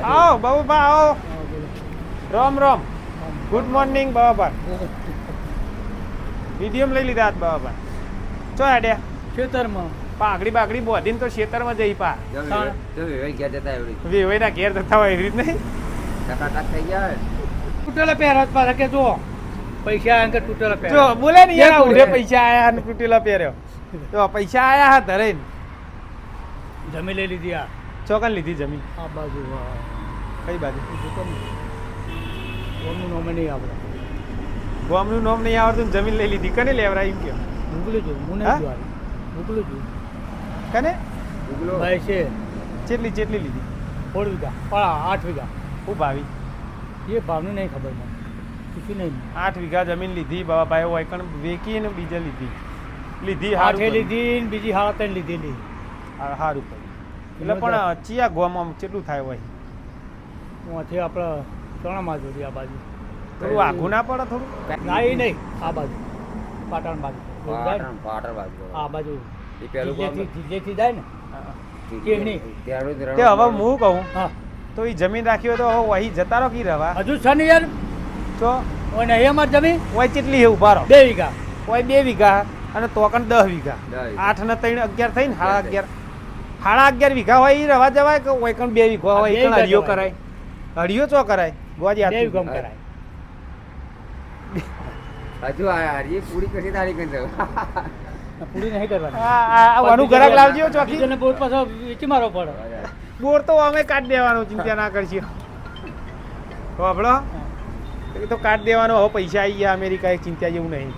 આવો બાબુભા આવો. Ram Ram. Good morning બાબા. Video લઈ લીધા આજ બાબા. ચો આડ્યા ખેતરમાં પાઘડી બાઘડી બોધીને તો ખેતરમાં જઈ પા વેવાઈના ઘેર થતા હોય એવી રીત નહીં. તૂટેલા પહેરા પાછા કે જો પૈસા આયા કે તૂટેલા જો પહેરા બોલે ને યાર ઉડે પૈસા આયા અને તૂટેલા પહેર્યો. તો પૈસા આયા હા ધરે જમી લઈ લીધી આ ચોકન લીધી જમીન. આ બાજુ કઈ બાજુ? ઓમનું નામ નહીં આપણે ગોમનું નામ નહીં આવડતું જમીન લઈ લીધી. કને લેવરાય એમ કે મોકલી જો હું હા? નહીં જોવા મોકલું છું કને ભાઈ છે ચેટલી ચેટલી લીધી? 16 વીઘા પણ 8 વીઘા હું ભાવી એ ભાવનું નહીં ખબર મને કીધું નહીં 8 વીઘા જમીન લીધી બાબા ભાઈ વાયકણ વેકી ને બીજે લીધી આઠે લીધી ને બીજી 3.5 લીધેલી સારું પડ્યું. એટલે પણ ચિયા ગોમાં કેટલું થાય હોય? ત્યાંથી આપણે ચણામાં જોડી આ બાજુ થોડું આઘું ના પડે થોડું? ના એ નહીં આ બાજુ પાટણ બાજુ આ બાજુ જિલ્લેથી જાય ને કેની તે હવે હું કહું હા તો એ જમીન રાખી હોય તો હવે વહી જતા રહો કી રવા હજુ છે ને યાર તો ઓય નહીં અમાર જમીન ઓય કેટલી હે ઉભા રહો 2 વીઘા ઓય 2 વીઘા અને તોકણ 10 વીઘા 8 ને 3 11 થઈને 11.5 11.5 વીઘા હોય એ રવા જવાય કે ઓય કણ 2 વીઘા હોય એ કણ હરિયો કરાય? હરિયો ચો કરાય ગોજી 2 વીઘા કરાય હજુ હરી પૂરી કશી તારી કઈ પૂરી નહીં કરવાની આ વાનું ગરાક લાવજો ચોકી. બીજાને બોર પાછો વેચી મારો પડે બોર તો અમે કાઢી દેવાનો, ચિંતા ના કરશો. તો આપણો એ તો કાઢી દેવાનો. હવે પૈસા આવી ગયા અમેરિકા, એક ચિંતા જેવું નહીં.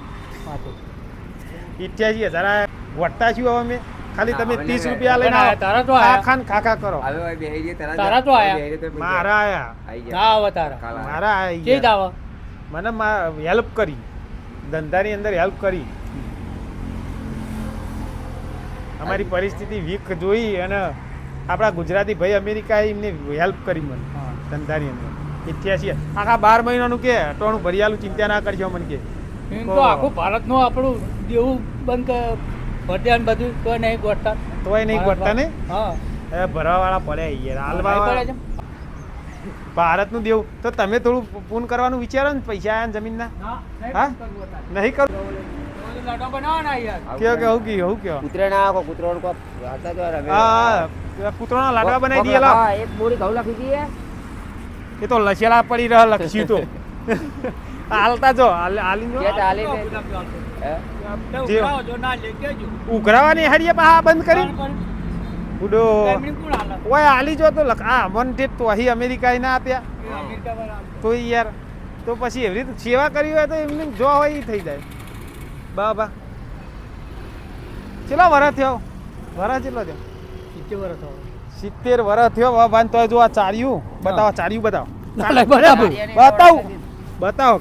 88,000 વટતા છું હવે અમે. ખાલી તમે 30 રૂપિયા લઈને આવો. તારા તો આયા ખાન ખાખા કરો. હવે બેહી જે તારા તો આયા. મારા આયા ના આવે તારા મારા આયા કે દાવા મને હેલ્પ કરી, ધંધાની અંદર હેલ્પ કરી. અમારી પરિસ્થિતિ વીક જોઈ અને આપણા ગુજરાતી ભાઈ અમેરિકાએ એમને હેલ્પ કરી મને ધંધાની અંદર. 88 આખા 12 મહિનાનું કે ટોણું ભરિયાલું, ચિંતા ના કરજો મને કે. એમ તો આખું ભારતનું આપણું દેવું બંધ ભરદ્યાન બધું તો નહીં ગોઠતા તોય નહીં ગોઠતા ને હા એ ભરવાવાળા પડ્યા યાર હાલવા પડે ભારતનું દેવું. તો તમે થોડું પૂન કરવાનું વિચારો ને પૈસા આયા ને જમીનના. હા નહીં કરું લાડવા બનાવવાના યાર કયો કે હું કયો હું કયો કૂતરે ના આખો કૂતરો હા કૂતરાના લાડવા બનાવી દીધેલા. એક બોરી ઘઉં લખી દઈએ એ તો લસેલા પડી રહ્યા લક્ષી તો હાલતા જો હાલી જો ઉઘરાવાની હરીએ પા બંધ કરી ઉડો ઓય હાલી જો તો આ મન ઠેઠ તો અહીં અમેરિકા ના આપ્યા તો યાર તો પછી એવી રીતે સેવા કરી હોય તો એમને જો હોય એ થઈ જાય. બાબા ચેલા વરસ થયો? વરસ ચેટલો થયો? 70 વર્ષ થયો બાબા. તો જો આ ચાર્યું બતાવો, ચાર્યું બતાવો બતાવો.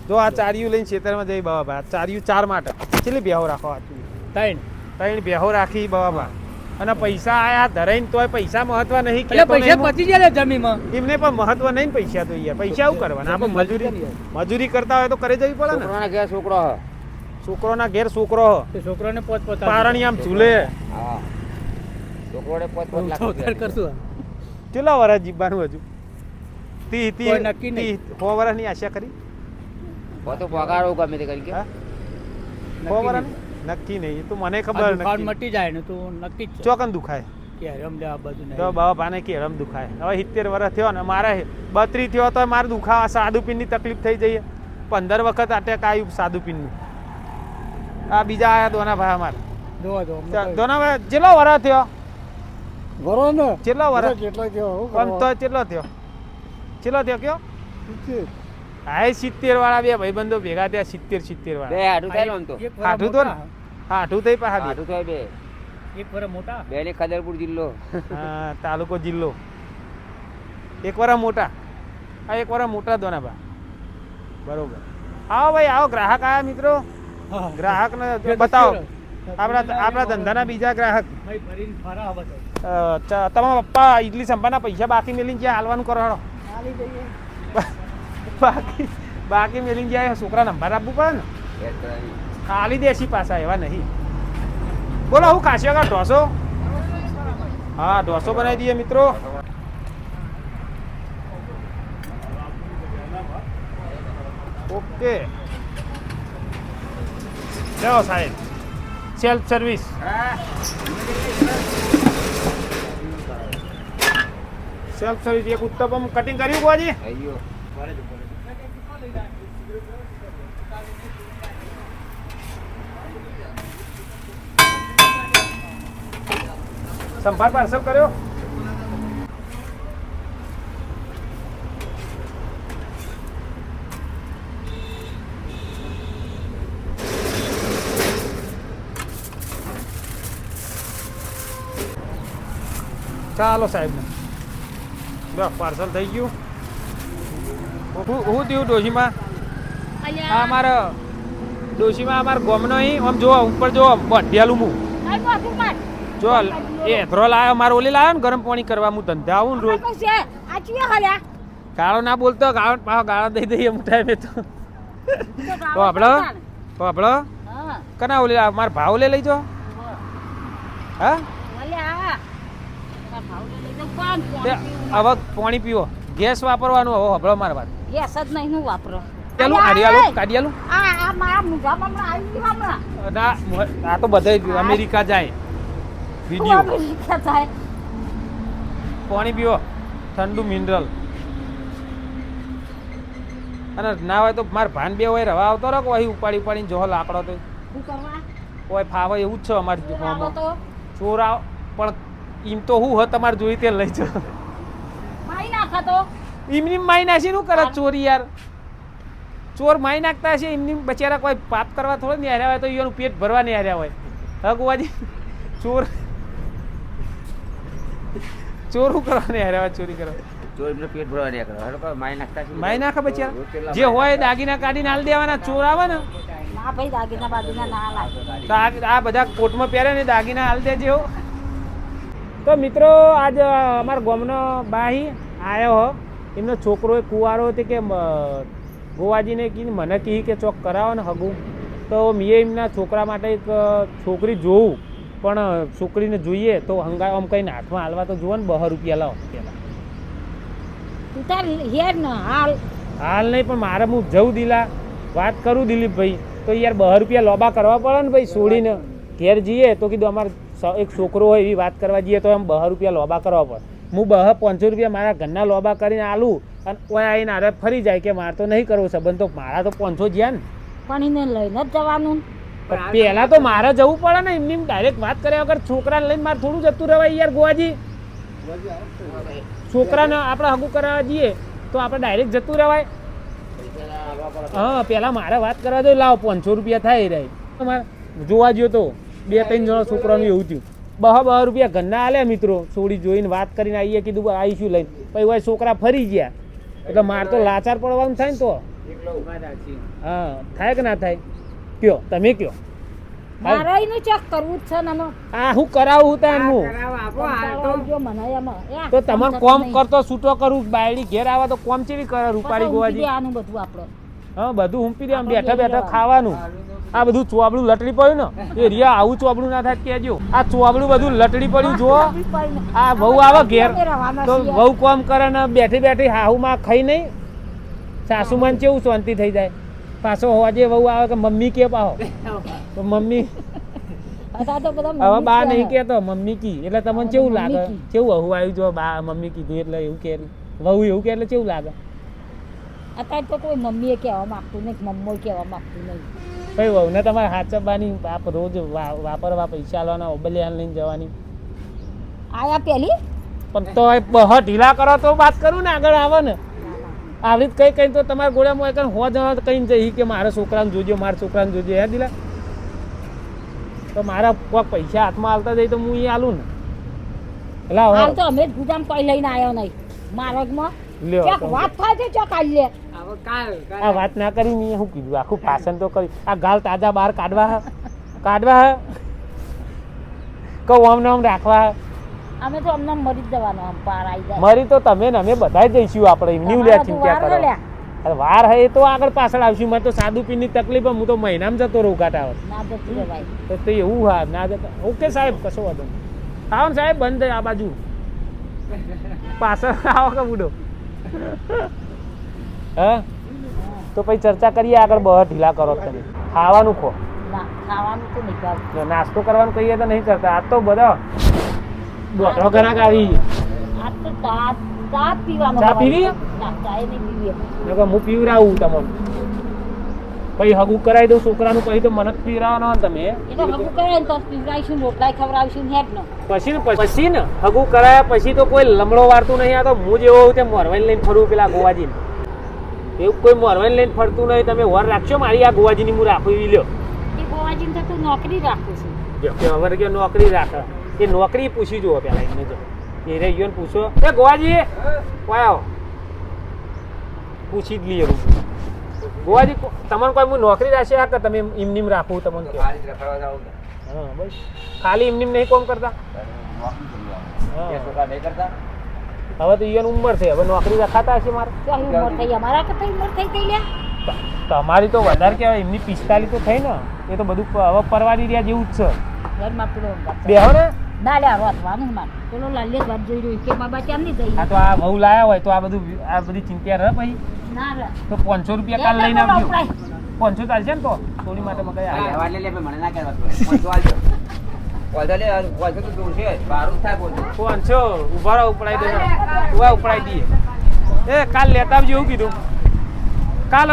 જો આ ચાર્યું લઈને ખેતરમાં જઈ બાબા. ચાર્યું 4 માટે કેટલી બેહો રાખો? 3 બેહો રાખી બાબા. અને પૈસા આયા ધરાઈને તોય પૈસા મહત્વ નહીં. પૈસા પતી જાય જમીનમાં એમને પણ મહત્વ નહીં પૈસા તો યાર. પૈસા શું કરવાના? આપણે મજૂરી કરતા હોય તો કરે જવી પડે ને. છોકરોના ઘેર છોકરો છોકરાને પારણી આમ ઝૂલે. છોકરોને 5 લાખ કરશું કેટલા વર્ષ જીવવાનું હજુ? 30 નક્કી નહીં. 100 વર્ષની આશા કરી? તો પગારો ગમે તે કરી કે 100 વર્ષ નક્કી નહીં. એ તો મને ખબર નથી. મટી જાય ને તો નક્કી જ ચોકન દુખાય કે રમલે આ બધું તો બાબા ભાને કે રમ દુખાય. હવે 70 વર્ષ થયો ને મારે 32 થયો તો મારે દુખાવા સાદુપીનની તકલીફ થઈ જઈએ. 15 વખત અટેક આવ્યું સાદુપીનનું. આ બીજા આયા દોના ભાઈ અમારે દોના ભાઈ કેટલો વર્ષ થયો? કેટલો વર્ષ? પણ તો કેટલો થયો? કેટલો થયો કયો? હા 70 વાળા બે ભાઈબંધો ભેગા થયા. 70 વાળા બે હાડું થાય આમ તો હાઠું તો ને હાઠું થઈ પાછા હાડું થાય બે એક વર મોટા બે ને ખદરપુર જિલ્લો હા તાલુકો જિલ્લો. 1 વર્ષ મોટા. આ 1 વર્ષ મોટા દોના બા. બરોબર. આવો ભાઈ આવો. ગ્રાહક આયા મિત્રો. ગ્રાહક ને બતાવો આપણા ધંધાના બીજા ગ્રાહક. તમારા પપ્પા ઇડલી સંભાના પૈસા બાકી મેલીને જ્યાં હાલવાનું કરો હાલો. બાકી મેલીને જાય છોકરા નંબર આપવું પડે ને. હાલી દેશી પાછા એવા નહીં. બોલો હું ખાશો કા ઢોસો? હા ઢોસો બનાવી દઈએ મિત્રો. ઓકે જાઓ સાહેબ સેલ્ફ સર્વિસ સેલ્ફ સર્વિસ એક ઉત્તપમ કટિંગ કર્યું ગોજી થઈ ગયો સંભાર પાર્સલ કર્યો ચાલો સાહેબ બસ પાર્સલ થઈ ગયું હું થયું ડોશીમાં આ અમારા ડોશીમાં અમારા ગોમનો અહીં આમ જો ઉપર જો બઢિયાલું હું જો એ એથરો લાવ્યો મારો ઓલી લાવ્યો ને ગરમ પાણી કરવા હું ધંધા આવું ને રોજ ગાળો ના બોલતો ગાળો પાછો ગાળો દઈ દઈએ મોટા મેં તો આપણો કના ઓલી મારા ભાવ લઈ જો હા હવે પાણી પીવો ગેસ વાપરવાનું હવે હબળો મારા વાત ગેસ જ નહીં હું વાપરો ચાલું કાઢિયાલું આ મારા મુઢામાં આવી ગયું હમણાં ના આ તો બધા અમેરિકા જાય વિડીયો અમેરિકા થાય પાણી પીવો ઠંડુ મિનરલ અને ના હોય તો માર ભાન બે હોય રવા આવતો રહો કોઈ ઉપાડીને જો લાકડો તો શું કરવા કોઈ ફાવે એવું જ છે અમારી આવો તો ચોર આવ પણ એમ તો હું હ તમારે જોઈ તે લઈ જાઓ મારી નાખા તો એમની માઈ નાખી શું કરે ચોરી યાર ચોર માઈ નાખતા છે એમની બચારા કોઈ પાપ કરવા થોડો નહીં હાર્યા હોય તો એનું પેટ ભરવા નહીં હાર્યા હોય હા ગોવાજી ચોર શું કરવા નહીં હાર્યા હોય ચોરી કરવા ચોર એમને પેટ ભરવા નહીં કરે હડકો માય નાખતા છે માઈ નાખે બચારા જે હોય દાગીના કાઢીને હાલ દેવાના ચોર આવે ને ના ભાઈ દાગીના બાગીના ના લાગે તો આ બધા કોટમાં પહેરે ને દાગીના હાલ દેજે હો તો મિત્રો આજ અમારા ગામનો બાહી આવ્યો હો એમનો છોકરો એક કુંવારો હતો કે ગોવાજીને કીધું મને કહી કે ચોક કરાવો ને હગું તો મેં એમના છોકરા માટે એક છોકરી જોઉં પણ છોકરીને જોઈએ તો હંગા આમ કહીને હાથમાં હાલવા તો જુઓ ને 2 રૂપિયા લાવો પહેલાં તું તાર હેર ને હાલ નહીં પણ મારે હું જવું દિલા વાત કરું દિલીપભાઈ તો યાર 2 રૂપિયા લોબા કરવા પડે ને ભાઈ છોડીને ઘેર જઈએ તો કીધું અમારે એક છોકરો હોય એવી વાત કરવા જઈએ તો એમ 2 રૂપિયા લોબા કરવા પડે હું 500 રૂપિયા મારા ઘરના લોબા કરીને આલું અને કોઈ આવીને આરે ફરી જાય કે મારે તો નહીં કરવો સંબંધ તો મારા તો 500 જ્યાં ને પણ એને લઈને જ જવાનું પહેલાં તો મારે જવું પડે ને એમની ડાયરેક્ટ વાત કર્યા વગર છોકરાને લઈને મારે થોડું જતું રહેવાય યાર ગોવાજી છોકરાને આપણે હગું કરાવવા જઈએ તો આપણે ડાયરેક્ટ જતું રહેવાય હા પહેલાં મારે વાત કરવા દો લાવો 500 રૂપિયા થાય રહી તમારે જોવા જ્યો તો 2-3 જણા છોકરાનું એવું થયું 2 રૂપિયા ઘરના આલ્યા મિત્રો છોડી જોઈને વાત કરીને આવીએ કીધું આવીશું લઈને પછી હોય છોકરા ફરી ગયા એટલે મારે તો લાચાર પડવાનું થાય ને તો હા થાય કે ના થાય કયો તમે કયો મારે એનું ચેક કરવું જ છે ને આ હું કરાવું તાન હું તો તમારે કોમ કરતો છૂટો કરું બાયડી ઘેર આવે તો કોમ ચેવી કરે રૂપાળી ગોવાજી આનું બધું આપણે હા બધું હુંપી દે બેઠા બેઠા ખાવાનું આ બધું ચોબડું લટડી પડ્યું ને એ રિયા આવું ચોબડું ના થાય કહેજો આ ચોબડું બધું લટડી પડ્યું જો આ વહુ આવે ઘેર તો વહુ કોમ કરે ને બેઠી બેઠી હાહુમાં ખાઈ નહીં સાસુમાન કેવું શાંતિ થઈ જાય પાછો હોજે વહુ આવે કે મમ્મી કે પાહો તો મમ્મી હવે બા નહીં કહેતો મમ્મી કી એટલે તમને કેવું લાગે કેવું વહુ આવ્યું જો બા મમ્મી કીધું એટલે એવું કે વહુ એવું કે એટલે કેવું લાગે અત્યારે તો કોઈ મમ્મીએ કહેવા માંગતું નહીં મમ્મી કહેવા માંગતું નહીં ભાઈ વહુને તમારે હાથ ચબાની બાપ રોજ વાપરવા પૈસા આલવાના ઓબલિયાન લઈને જવાની આયા પેલી પણ તો બહ ઢીલા કરો તો વાત કરું ને આગળ આવે ને આવી કઈ કઈ તો તમારા ગોળામાં એક હો જણા કહીને જઈ કે મારા છોકરાને જોજો મારા છોકરાને જોજો હે દિલા તો મારા કોઈક પૈસા હાથમાં હાલતા જઈ તો હું એ આલું ને એટલે હાલ તો અમે જ ગુજામ કઈ લઈને આવ્યો નહીં માર્ગમાં વાત થાય છે ચોક આલી લે આ વાત ના કરી મેં શું કીધું આખું ભાષણ તો કર્યું આ ગાલ તાજા બહાર કાઢવા કહું આમને આમ રાખવા અમે તો અમને મરી જ જવાનું આમ પાર આવી જાય મરી તો તમે ને અમે બધા જઈશું આપણે એમની લે ચિંતા કરો અરે વાર હે તો આગળ પાછળ આવશું મને તો સાદું પીની તકલીફ હું તો મહિનામાં જતો રહું કાટાવત ના જતું રે ભાઈ તો એવું હા ના જતા ઓકે સાહેબ કશો વાંધો નહીં આવો ને સાહેબ બંધ આ બાજુ પાછળ આવો કે બુડો હા તો પછી ચર્ચા કરીએ આગળ. બહાર ઢીલા કરો તમે. ખાવાનું ખો. ના ખાવાનું તો નહીં ભાવ. નાસ્તો કરવાનું કહીએ તો નહીં કરતા. આ તો બધા દોઢો ગ્રાહક આવી. આ તો ચા પીવાનું. ચા પીવી? ના ચા નહીં પીવી. નકર હું પીવરાવું તમને. પછી હગું કરાવી દઉં છોકરાનું, પછી તો મને જ પીવરાવવાનો ને તમે. એ તો હગું કરે ને તો પીવડાવીશું, રોટલા ખવડાવીશું હેડ ને. પછી ને હગું કરાયા પછી તો કોઈ લમડો વાળતું નહીં. આ તો હું જેવો હોઉં તે મોરવાઈને લઈને ફરવું પેલા ગોવાજીને. એવું કોઈ મોરવાઈને લઈને ફરતું નહીં. તમે વર રાખશો મારી આ ગોવાજીની હું રાખું એવી લ્યો. એ ગોવાજીને તો તું નોકરી રાખું છું. જો કે હવે કે નોકરી રાખે, એ નોકરી પૂછી જુઓ પેલા એમને. જો એ રહી ગયો ને પૂછો, એ ગોવાજી આવો પૂછી જ લઈએ. ગોવાજી તમને કોઈ હું નોકરી રાખશે કે તમે એમનીમ રાખવું તમને કે? હા બસ ખાલી એમનીમ નહીં કોમ કરતા. હવે તો ઈયોની ઉંમર છે, હવે નોકરી રખાતા હશે મારે. ક્યાં ઉંમર થઈ? અમારા કરતા ઉંમર થઈ ગઈ લ્યા. તમારી તો વધારે કહેવાય, એમની 45 તો થઈ ને. એ તો બધું હવે પરવારી રહ્યા જેવું જ છે. ઘરમાં પેલો બેહો ને. ના લ્યા રોતવાનું મારે. પેલો લાલ્ય વાત જોઈ રહ્યું કે બાબા કેમ નહીં થઈ? આ તો આ બહુ લાયા હોય તો આ બધી ચિંતા રહે પછી. ના રે તો 500 રૂપિયા કાલ લઈને આવજો. 500 ચાલશે ને તો થોડી માટે મગાઈ મને ના કહેવાતું હોય. 500 ઉભા રહો, ઉપડાઈ દે. ઉપડાઈ દઈએ. એ કાલ લેતા આવજો એવું કીધું. કાલ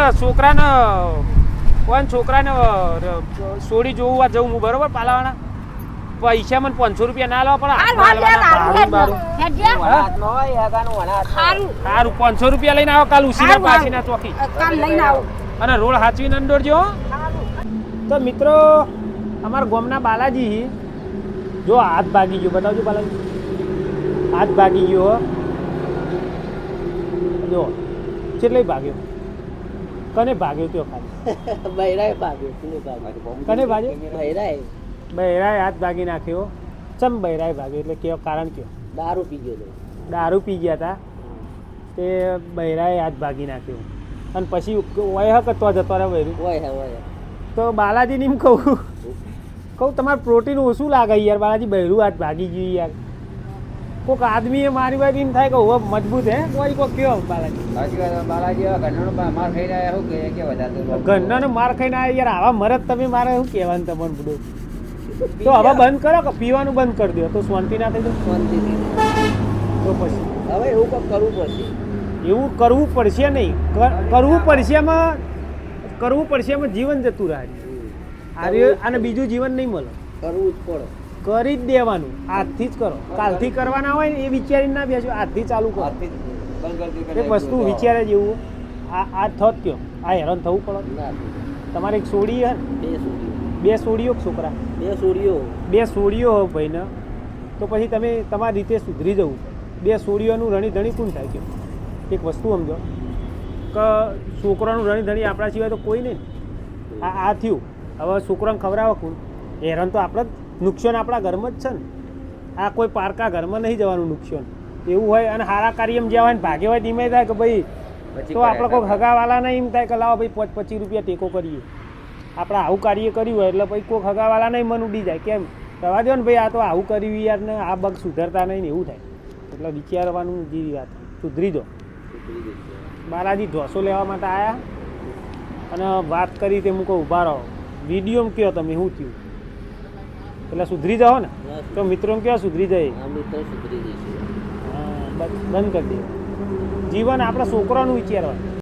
છોકરાને સોડી જોવા જવું હું, બરોબર? પાલાવાના પૈસા મને 500 રૂપિયા ના લાવવા પડે. સારું 500 રૂપિયા લઈને આવો કાલ ઉસીના પાસીના ચોકી. અને રોડ હાચવીને અંદોરજો. તો મિત્રો અમારા ગામના બાલાજી જો હાથ ભાગી ગયો. બતાવજો બાલાજી, હાથ ભાગી ગયો. જો કેટલે ભાગ્યો? કને ભાગ્યો? ત્યો ખાલી બૈરાએ ભાગ્યો. કને ભાગ્યો? બૈરાએ બૈરાએ હાથ ભાગી નાખ્યો. ચમ બૈરાએ ભાગ્યો એટલે કયો કારણ કયો? દારૂ પી ગયો. દારૂ પી ગયા હતા તે બૈરાએ હાથ ભાગી નાખ્યો. અને પછી વય હક તો જતો રહે બૈરું. તો બાલાજીને એમ કહું તમારે પ્રોટીન ઓછું લાગે યાર. બાલાજી બૈરું હાથ ભાગી ગયું યાર. કોઈક આદમીએ મારી વાત એમ થાય કે હવે મજબૂત હે કોઈ કોઈક કયો બાલાજી ઘરનો માર ખાઈને આવ્યા યાર. આવા મરદ તમે મારે શું કહેવાનું તમને બધું? તો હવે બંધ કરો કે પીવાનું બંધ કરી દો તો શાંતિ ના થઈ જાય. તો પછી હવે એવું કંઈક કરવું પડશે. એવું કરવું પડશે નહીં. કરવું પડશે એમાં જીવન જતું રહે. અને બીજું જીવન નહીં મળે. કરવું જ પડે. કરી જ દેવાનું. આજથી જ કરો. કાલથી કરવાના હોય ને એ વિચારીને ના બેસો. આજથી ચાલુ કરો. એક વસ્તુ વિચારે જેવું આ થત કયો આ હેરાન થવું પડે. તમારે એક સોડી હે ને? બે સોડીઓ છોકરા? બે સોડીઓ હોય ભાઈને. તો પછી તમે તમારી રીતે સુધરી જવું. બે સોડીઓનું રણી ધણી કોણ થાય? કયો એક વસ્તુ સમજો કે છોકરાનું રણી ધણી આપણા સિવાય તો કોઈ નહીં. આ થયું. હવે છોકરાને ખવડાવો કોણ? હેરાન તો આપણે નુકસાન આપણા ઘરમાં જ છે ને. આ કોઈ પારકા ઘરમાં નહીં જવાનું નુકસાન. એવું હોય અને સારા કાર્યમાં જ્યાં હોય ને ભાગે હોય ધીમે થાય કે ભાઈ તો આપણે કોઈ હગાવાલાને એમ થાય કે લાવો ભાઈ 25 રૂપિયા ટેકો કરીએ. આપણે આવું કાર્ય કર્યું હોય એટલે ભાઈ કોઈ હગાવાલાને મન ઉડી જાય. કેમ કહેવા દો ને ભાઈ આ તો આવું કર્યું યાર ને આ બગ સુધરતા નહીં ને એવું થાય. એટલે વિચારવાનું જે વાત સુધરી દો. બાલાજી ઢોસો લેવા માટે આવ્યા અને વાત કરી તે હું કહું ઊભા રહો. વિડીયોમાં કહો તમે શું થયું એટલે સુધરી જાઓ ને. તો મિત્રો કહો સુધરી જાય. હા બંધ કરી દે. જીવન આપણા છોકરાનું વિચારવાનું.